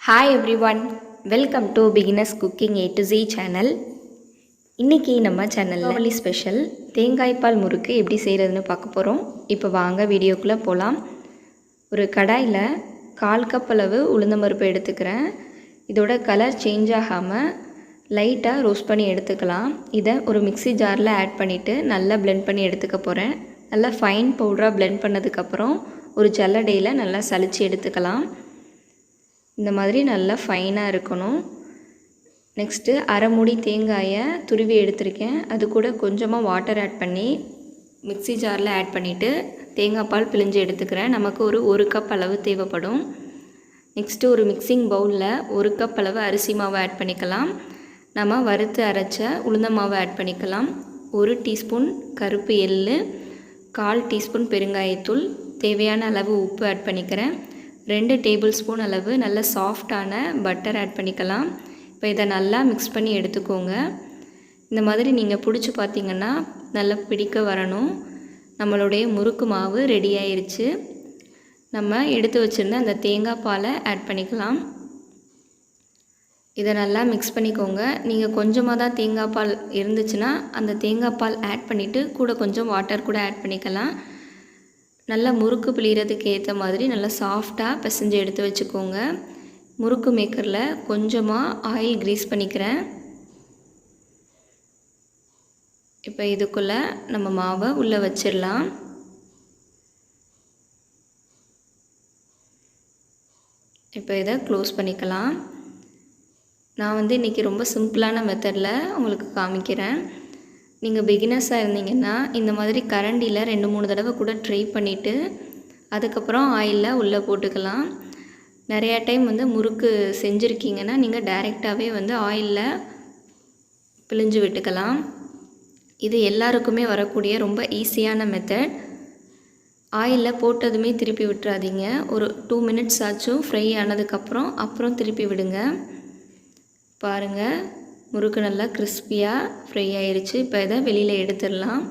Hi everyone, welcome to beginners cooking A to Z channel. இன்றைக்கி நம்ம சேனலில் special தேங்காய் பால் முறுக்கு எப்படி செய்கிறதுன்னு பார்க்க போகிறோம். இப்போ வாங்க வீடியோக்குள்ளே போகலாம். ஒரு கடாயில் 1/4 கப் அளவு உளுந்தம்பருப்பு எடுத்துக்கிறேன். இதோட கலர் சேஞ்ச் ஆகாமல் லைட்டாக ரோஸ்ட் பண்ணி எடுத்துக்கலாம். இதை ஒரு மிக்ஸி ஜாரில் ஆட் பண்ணிவிட்டு நல்லா பிளெண்ட் பண்ணி எடுத்துக்க போகிறேன். நல்லா ஃபைன் பவுடராக பிளெண்ட் பண்ணதுக்கப்புறம் ஒரு ஜல்லடையில் நல்லா சலிச்சு எடுத்துக்கலாம். இந்த மாதிரி நல்லா ஃபைனாக இருக்கணும். நெக்ஸ்ட்டு அரை மூடி தேங்காயை துருவி எடுத்திருக்கேன். அது கூட கொஞ்சமாக வாட்டர் ஆட் பண்ணி மிக்ஸி ஜாரில் ஆட் பண்ணிவிட்டு தேங்காய் பால் பிழிஞ்சு எடுத்துக்கிறேன். நமக்கு ஒரு கப் அளவு தேவைப்படும். நெக்ஸ்ட்டு ஒரு மிக்சிங் பவுலில் 1 கப் அளவு அரிசி மாவு ஆட் பண்ணிக்கலாம். நம்ம வறுத்து அரைச்ச உளுந்த மாவு ஆட் பண்ணிக்கலாம். 1 டீஸ்பூன் கருப்பு எள்ளு, 1/4 டீஸ்பூன் பெருங்காயத்தூள், தேவையான அளவு உப்பு ஆட் பண்ணிக்கிறேன். 2 டேபிள் ஸ்பூன் அளவு நல்ல சாஃப்டான பட்டர் ஆட் பண்ணிக்கலாம். இப்போ இதை நல்லா மிக்ஸ் பண்ணி எடுத்துக்கோங்க. இந்த மாதிரி நீங்கள் பிடிச்சி பார்த்தீங்கன்னா நல்லா பிடிக்க வரணும். நம்மளுடைய முறுக்கு மாவு ரெடி ஆயிருச்சு. நம்ம எடுத்து வச்சுருந்த அந்த தேங்காய் பாலை ஆட் பண்ணிக்கலாம். இதை நல்லா மிக்ஸ் பண்ணிக்கோங்க. நீங்கள் கொஞ்சமாக தான் தேங்காய் பால் இருந்துச்சுன்னா அந்த தேங்காய் பால் ஆட் பண்ணிவிட்டு கூட கொஞ்சம் வாட்டர் கூட ஆட் பண்ணிக்கலாம். நல்லா முறுக்கு பிழிகிறதுக்கு ஏற்ற மாதிரி நல்லா சாஃப்டாக பிசைஞ்சு எடுத்து வச்சுக்கோங்க. முறுக்கு மேக்கரில் கொஞ்சமாக ஆயில் க்ரீஸ் பண்ணிக்கிறேன். இப்போ இதுக்குள்ளே நம்ம மாவை உள்ளே வச்சிடலாம். இப்போ இதை க்ளோஸ் பண்ணிக்கலாம். நான் இன்றைக்கி ரொம்ப சிம்பிளான மெத்தடில் உங்களுக்கு காமிக்கிறேன். நீங்கள் பிகினர்ஸாக இருந்தீங்கன்னா இந்த மாதிரி கரண்டியில் 2-3 தடவை கூட ட்ரை பண்ணிவிட்டு அதுக்கப்புறம் ஆயிலில் உள்ளே போட்டுக்கலாம். நிறையா டைம் முறுக்கு செஞ்சுருக்கீங்கன்னா நீங்கள் டைரெக்டாகவே ஆயிலில் பிழிஞ்சு விட்டுக்கலாம். இது எல்லாருக்குமே வரக்கூடிய ரொம்ப ஈஸியான மெத்தட். ஆயிலில் போட்டதுமே திருப்பி விட்டுறாதீங்க. ஒரு 2 மினிட்ஸ் ஆச்சும் ஃப்ரை ஆனதுக்கப்புறம் திருப்பி விடுங்க. பாருங்கள், முறுக்கு நல்லா கிறிஸ்பியாக ஃப்ரை ஆயிடுச்சு. இப்போ இதை வெளியில் எடுத்துடலாம்.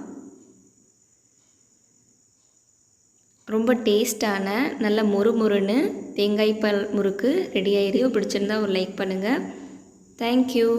ரொம்ப டேஸ்டான நல்ல மொறுன்னு தேங்காய் பால் முறுக்கு ரெடி ஆயிடுச்சு. பிடிச்சிருந்தா ஒரு லைக் பண்ணுங்கள். தேங்க்யூ.